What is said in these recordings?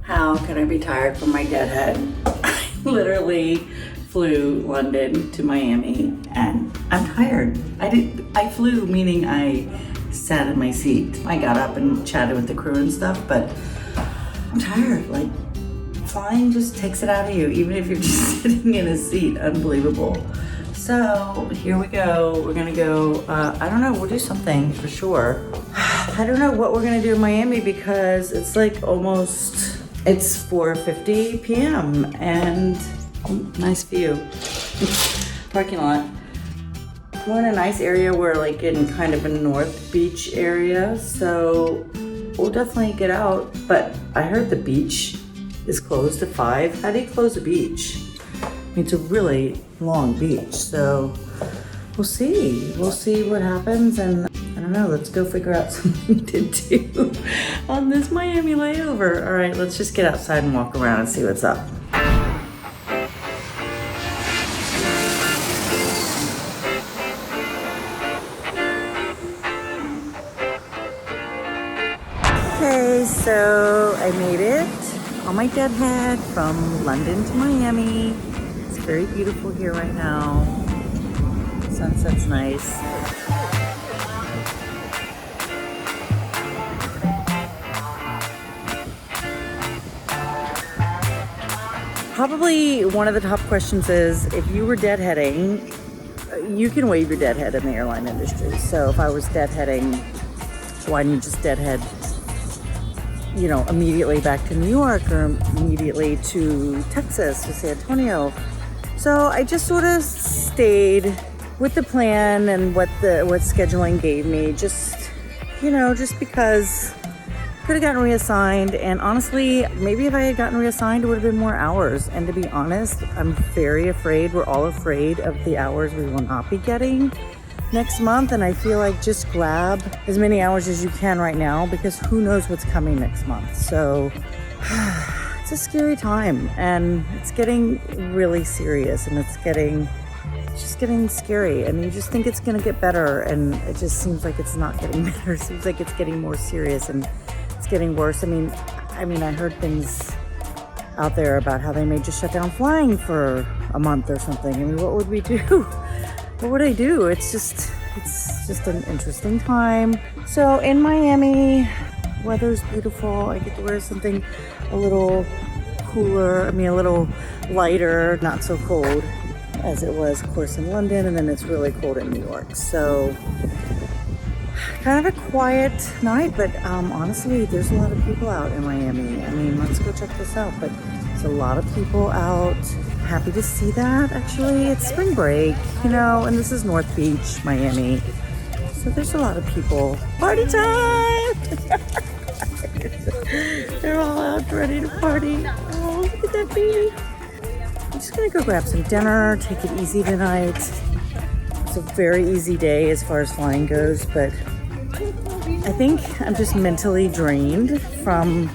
How can I be tired from my deadhead? I literally flew London to Miami and I'm tired. I flew, meaning I sat in my seat. I got up and chatted with the crew and stuff, but I'm tired. Like, flying just takes it out of you, even if you're just sitting in a seat. Unbelievable. So here we go. We're gonna go, I don't know, we'll do something for sure. I don't know what we're gonna do in Miami because it's like almost, it's 4:50 p.m. and nice view. Parking lot. We're in a nice area. We're like in kind of a North Beach area, so we'll definitely get out. But I heard the beach is closed at 5. How do you close a beach? It's a really long beach, so we'll see. We'll see what happens, and I don't know, let's go figure out something to do on this Miami layover. All right, let's just get outside and walk around and see what's up. Okay, so I made it on my deadhead from London to Miami. It's very beautiful here right now. Sunset's nice. Probably one of the top questions is, if you were deadheading, you can waive your deadhead in the airline industry. So if I was deadheading, why didn't you just deadhead, you know, immediately back to New York or immediately to Texas or San Antonio? So I just sort of stayed with the plan and what scheduling gave me, just, you know, just because could have gotten reassigned. And honestly, maybe if I had gotten reassigned, it would have been more hours. And to be honest, I'm very afraid, we're all afraid of the hours we will not be getting next month. And I feel like just grab as many hours as you can right now, because who knows what's coming next month. So it's a scary time, and it's getting really serious, and it's just getting scary, and you just think it's gonna get better, and it just seems like it's not getting better. It seems like it's getting more serious and it's getting worse. I mean, I heard things out there about how they may just shut down flying for a month or something. I mean, what would we do? What would I do? It's just an interesting time. So in Miami, weather's beautiful. I get to wear something a little cooler, a little lighter, not so cold as it was, of course, in London, and then it's really cold in New York. So kind of a quiet night, but honestly, there's a lot of people out in Miami. I mean, let's go check this out, but there's a lot of people out. Happy to see that, actually. It's spring break, you know, and this is North Beach, Miami. So there's a lot of people. Party time! They're all out ready to party. Oh, look at that baby. I'm just gonna go grab some dinner, take it easy tonight. It's a very easy day as far as flying goes, but I think I'm just mentally drained from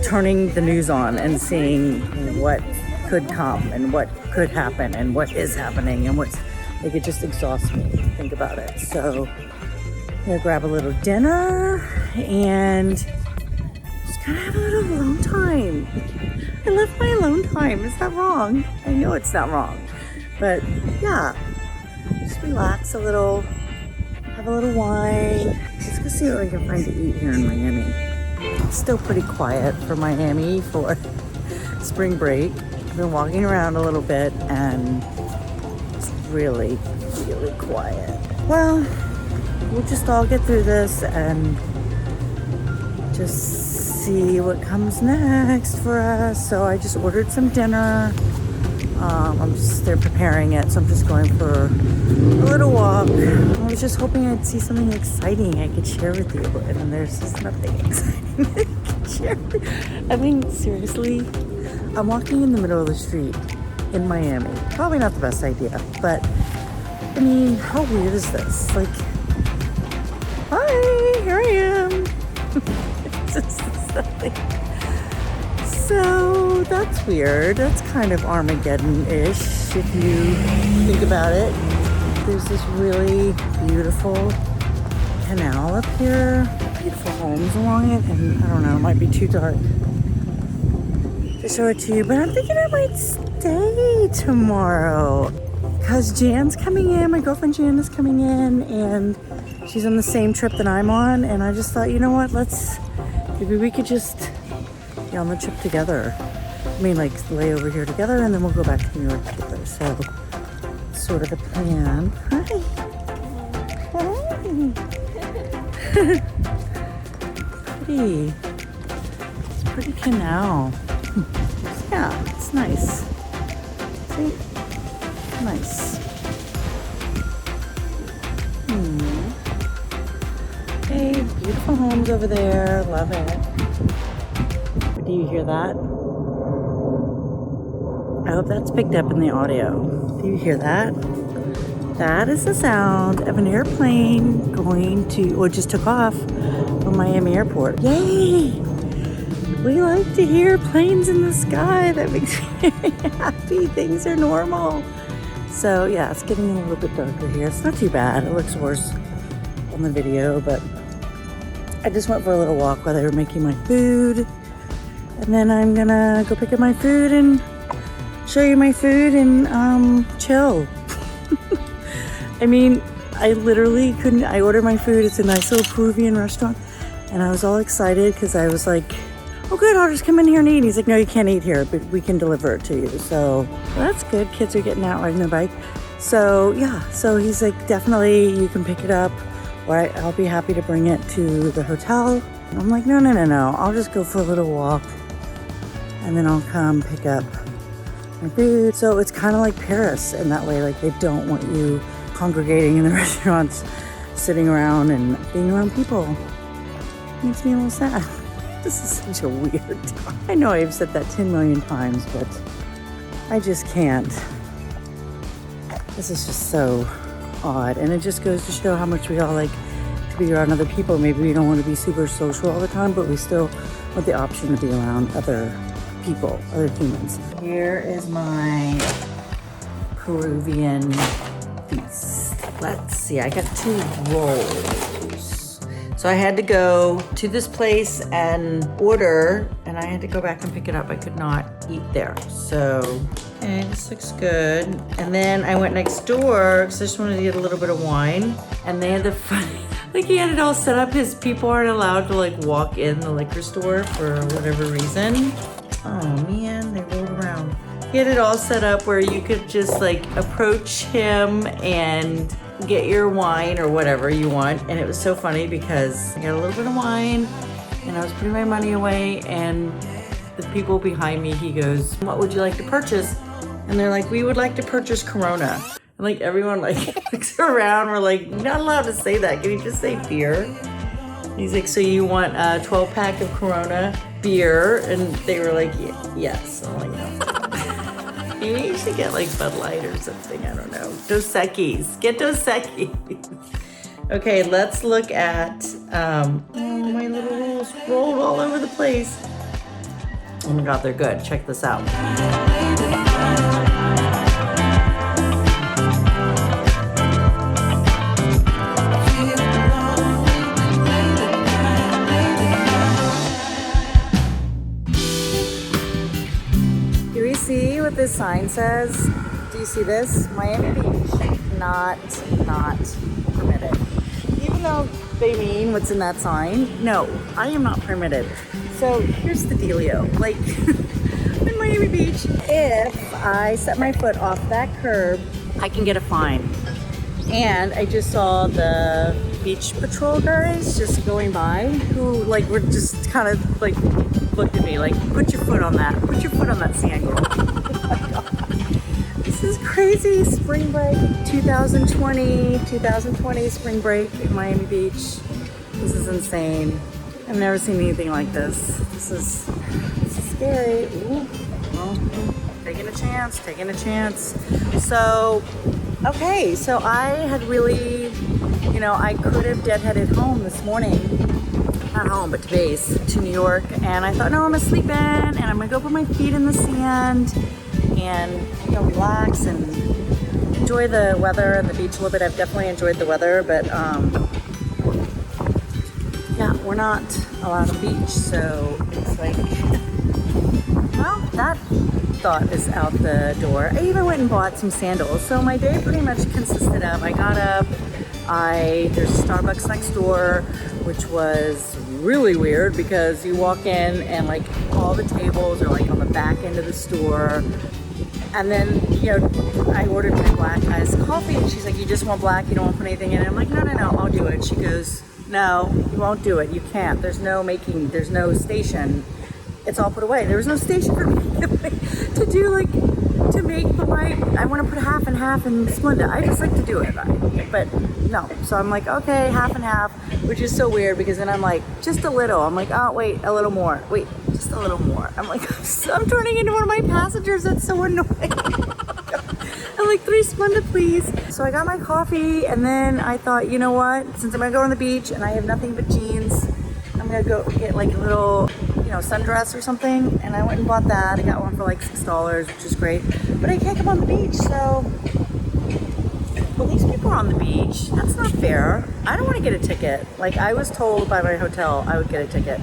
turning the news on and seeing what could come and what could happen and what is happening and what's, like, it just exhausts me to think about it. So I'm gonna grab a little dinner and just kind of have a little alone time. I love my alone time. Is that wrong? I know it's not wrong, but yeah, just relax a little, have a little wine. Let's go see what we can find to eat here in Miami. It's still pretty quiet for Miami for spring break. I've been walking around a little bit and it's really, really quiet. Well, we'll just all get through this and just see what comes next for us. So I just ordered some dinner. They're preparing it, so I'm just going for a little walk. I was just hoping I'd see something exciting I could share with you, and then there's just nothing exciting I can share. I mean, seriously, I'm walking in the middle of the street in Miami. Probably not the best idea, but I mean, how weird is this? Like, hi, here I am. So that's weird. That's kind of Armageddon-ish if you think about it. There's this really beautiful canal up here, beautiful homes along it, and I don't know, it might be too dark. to show it to you, but I'm thinking I might stay tomorrow because Jan's coming in. My girlfriend Jan is coming in, and she's on the same trip that I'm on. And I just thought, you know what? Maybe we could just be on the trip together. I mean, like lay over here together, and then we'll go back to New York together. So, sort of the plan. Hi. Pretty. It's a pretty canal. Yeah, it's nice. See? Nice. Hey, beautiful homes over there. Love it. Do you hear that? I hope that's picked up in the audio. Do you hear that? That is the sound of an airplane going to, or just took off from Miami Airport. Yay! We like to hear planes in the sky. That makes me happy. Things are normal. So yeah, it's getting a little bit darker here. It's not too bad. It looks worse on the video, but I just went for a little walk while they were making my food. And then I'm gonna go pick up my food and show you my food and chill. I mean, I literally couldn't. I ordered my food. It's a nice little Peruvian restaurant, and I was all excited because I was like, oh good, I'll just come in here and eat. He's like, no, you can't eat here, but we can deliver it to you. So that's good. Kids are getting out riding their bike. So yeah, so he's like, definitely you can pick it up, or I'll be happy to bring it to the hotel. And I'm like, no, I'll just go for a little walk, and then I'll come pick up my food. So it's kind of like Paris in that way. Like they don't want you congregating in the restaurants, sitting around and being around people. Makes me a little sad. This is such a weird time. I know I've said that 10 million times, but I just can't. This is just so odd. And it just goes to show how much we all like to be around other people. Maybe we don't want to be super social all the time, but we still want the option to be around other people, other humans. Here is my Peruvian feast. Let's see, I got 2 rolls. So I had to go to this place and order, and I had to go back and pick it up. I could not eat there. So, okay, this looks good. And then I went next door because I just wanted to get a little bit of wine. And they had the funny, like he had it all set up. His people aren't allowed to like walk in the liquor store for whatever reason. Oh man, they rolled around. He had it all set up where you could just like approach him and get your wine or whatever you want. And it was so funny because I got a little bit of wine and I was putting my money away, and the people behind me, he goes, what would you like to purchase? And they're like, we would like to purchase Corona. And like everyone like looks around, we're like, you're not allowed to say that. Can you just say beer? And he's like, so you want a 12-pack of Corona beer? And they were like, yes. I'm like, no. Maybe you should get like Bud Light or something. I don't know. Dos Equis. Get Dos Equis. Okay, let's look at, oh, my little rolls rolled all over the place. Oh my God, they're good. Check this out. See what this sign says? Do you see this? Miami Beach, not permitted. Even though they mean what's in that sign, no, I am not permitted. So here's the dealio. Like in Miami Beach, if I set my foot off that curb, I can get a fine. And I just saw the beach patrol guys just going by who like were just kind of like looked at me like, put your foot on that sand, girl. Oh my God. This is crazy. Spring break 2020 spring break in Miami Beach. This is insane. I've never seen anything like this. This is scary. Ooh. Well, taking a chance. So, okay, so I had really, I could have deadheaded home this morning. Not home, but to base, to New York. And I thought, no, I'm gonna sleep in and I'm gonna go put my feet in the sand and relax and enjoy the weather and the beach a little bit. I've definitely enjoyed the weather, but yeah, we're not allowed to beach. So it's like, well, thought is out the door. I even went and bought some sandals. So my day pretty much consisted of, I got up, there's a Starbucks next door, which was really weird because you walk in and like all the tables are like on the back end of the store. And then, you know, I ordered my black iced coffee and she's like, you just want black, you don't want to put anything in it? I'm like, no, I'll do it. She goes, no, you won't do it. You can't. There's no station. It's all put away. There was no station for me to do like, to make the light. I want to put half and half in Splenda. I just like to do it, but no. So I'm like, okay, half and half, which is so weird because then I'm like, just a little. I'm like, oh, wait, a little more. Wait, just a little more. I'm like, I'm turning into one of my passengers. That's so annoying. I'm like, 3 Splenda, please. So I got my coffee and then I thought, you know what? Since I'm gonna go on the beach and I have nothing but jeans, I'm gonna go get like a little, you know, sundress or something. And I went and bought that. I got one for like $6, which is great. But I can't come on the beach, so well, these people are on the beach. That's not fair. I don't want to get a ticket. Like I was told by my hotel I would get a ticket.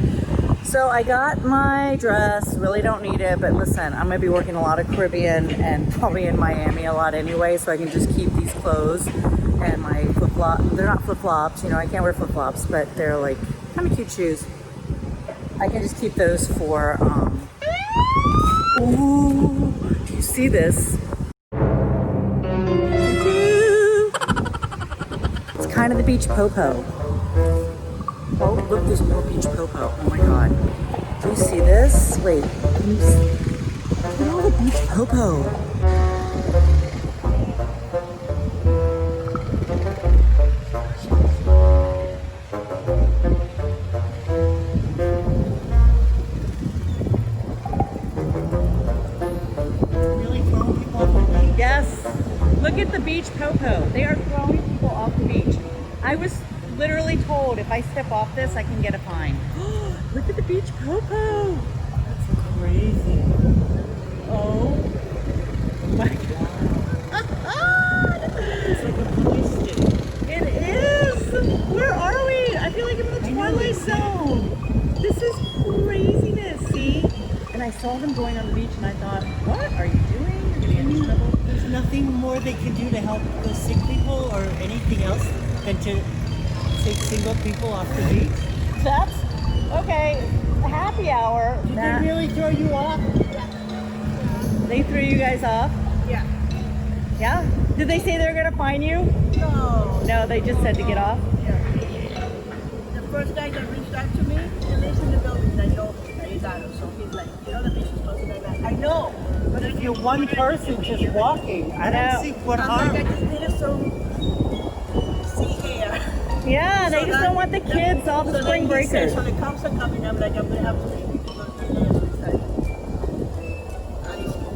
So I got my dress, really don't need it, but listen, I'm gonna be working a lot of Caribbean and probably in Miami a lot anyway, so I can just keep these clothes and my flip-flops. They're not flip-flops, you know, I can't wear flip-flops, but they're like kind of cute shoes. I can just keep those for, ooh, do you see this? It's kind of the beach popo. Oh, look, there's more beach popo. Oh my God. Do you see this? Wait. Can you see? Look at all the beach popo. Really throwing people off the beach? Yes. Look at the beach popo. They are throwing people off the beach. I was literally told if I step off this, I can get a fine. Look at the beach popo. That's crazy. Oh my God. It's like a police station. It is. Where are we? I feel like I'm in the Twilight Zone. This is craziness, see? And I saw them going on the beach and I thought, what are you doing? You're gonna get in trouble. There's nothing more they can do to help the sick people or anything else than to take single people off the beach. That's okay. Happy hour. Did they really throw you off? They threw you guys off? Yeah. Yeah? Did they say they were gonna fine you? No. No, they just said to get off. Yeah. The first guy that reached out to me, he lives in the building. I know he's out of, so he's like, you know, the beach is closed like that. I know. But if you're one person just walking, I don't see what I'm harm. like, I just needed some sea air. Yeah, they So just that- don't want the kids, all the so spring then he said, breakers. so the cops are coming. I'm like, I'm gonna have to leave because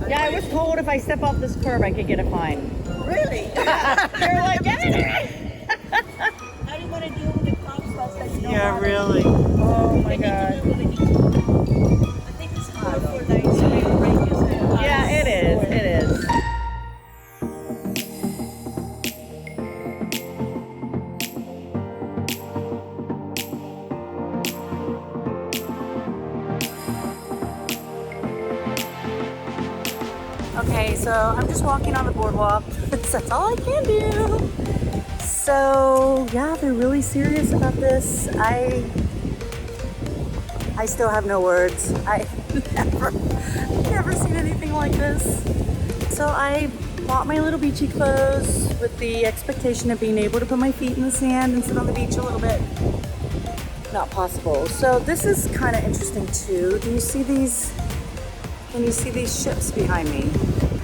Yeah, I was told if I step off this curb, I could get a fine. Really? They're like, get in there. I didn't want to deal with the cops. So I was like, you know Yeah, what? really. Oh my They need to God. do what they need to do. I think it's hard for like spring breakers and Yeah, it is. It is. Okay, so I'm just walking on the boardwalk. That's all I can do. So yeah, they're really serious about this. I still have no words. I never seen anything like this. So I bought my little beachy clothes with the expectation of being able to put my feet in the sand and sit on the beach a little bit. Not possible. So this is kind of interesting too. Do you see these? Can you see these ships behind me?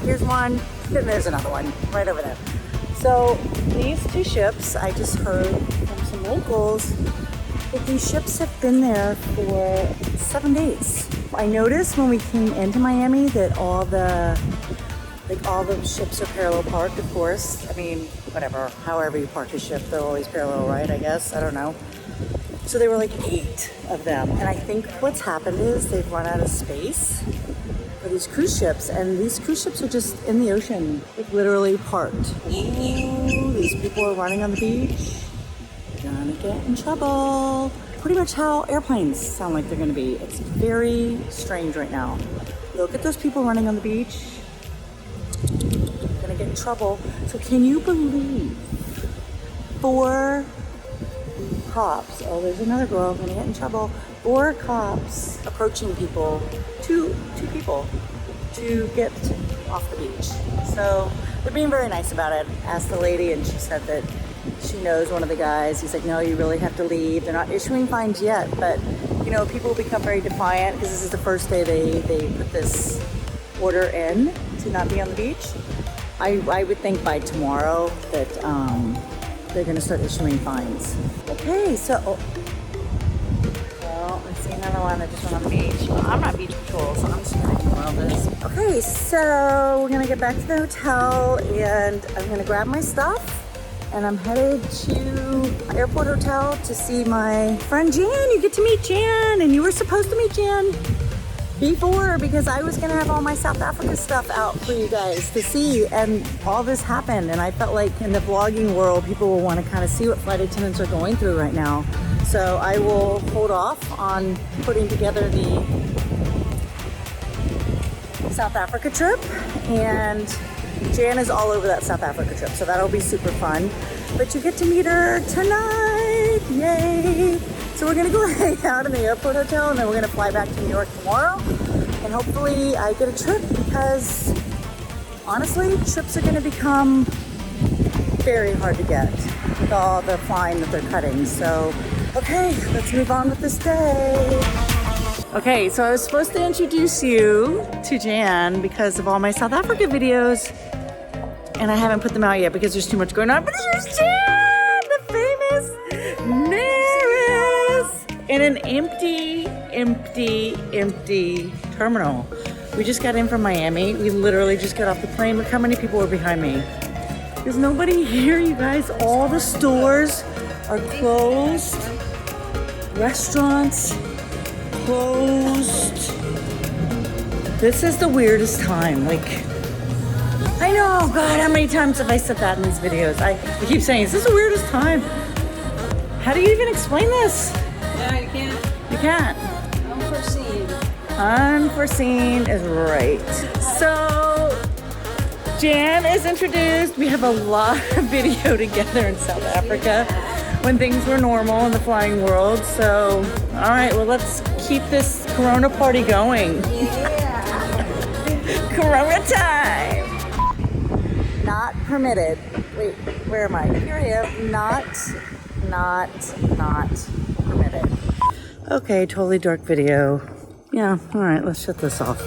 Here's one, then there's another one right over there. So these 2 ships, I just heard from some locals that these ships have been there for 7 days. I noticed when we came into Miami that all the ships are parallel parked, of course. I mean, whatever, however you park a ship, they're always parallel, right? I guess, I don't know. So there were like 8 of them. And I think what's happened is they've run out of space for these cruise ships, and these cruise ships are just in the ocean, like literally parked. Ooh, these people are running on the beach. Gonna get in trouble. pretty much how airplanes sound like they're gonna be. It's very strange right now. Look at those people running on the beach. Gonna get in trouble. So can you believe 4 cops, oh, there's another girl gonna get in trouble. 4 cops approaching people, two people, to get off the beach. So they're being very nice about it. Asked the lady and she said that she knows one of the guys. He's like, no, you really have to leave. They're not issuing fines yet, but you know, people become very defiant because this is the first day they put this order in to not be on the beach. I would think by tomorrow that they're gonna start issuing fines. Okay, so, well, I see another one that just went on the beach. Well, I'm not beach patrol, so I'm just gonna ignore all this. Okay, so we're gonna get back to the hotel and I'm gonna grab my stuff and I'm headed to Airport Hotel to see my friend Jan. You get to meet Jan, and you were supposed to meet Jan before because I was gonna have all my South Africa stuff out for you guys to see, and all this happened, and I felt like in the vlogging world, people will wanna kind of see what flight attendants are going through right now. So I will hold off on putting together the South Africa trip, and Jan is all over that South Africa trip, so that'll be super fun. But you get to meet her tonight, yay! So we're gonna go hang out in the airport hotel, and then we're gonna fly back to New York tomorrow. And hopefully I get a trip, because honestly, trips are gonna become very hard to get with all the flying that they're cutting. So, okay, let's move on with this day. Okay, so I was supposed to introduce you to Jan because of all my South Africa videos, and I haven't put them out yet because there's too much going on. But here's Jan, the famous Maris, in an empty terminal. We just got in from Miami. We literally just got off the plane. Look how many people were behind me. There's nobody here, you guys. All the stores are closed. Restaurants closed. This is the weirdest time. Like, I know, God, how many times have I said that in these videos? I keep saying, is this the weirdest time? How do you even explain this? Yeah, you can't. You can't. Unforeseen. Unforeseen is right. So, Jan is introduced. We have a lot of video together in South Africa when things were normal in the flying world. So, all right, well, let's keep this Corona party going. Yeah. Corona time. Not permitted. Wait, where am I? Here I am. Not permitted. Okay, totally dark video. Yeah, all right, let's shut this off.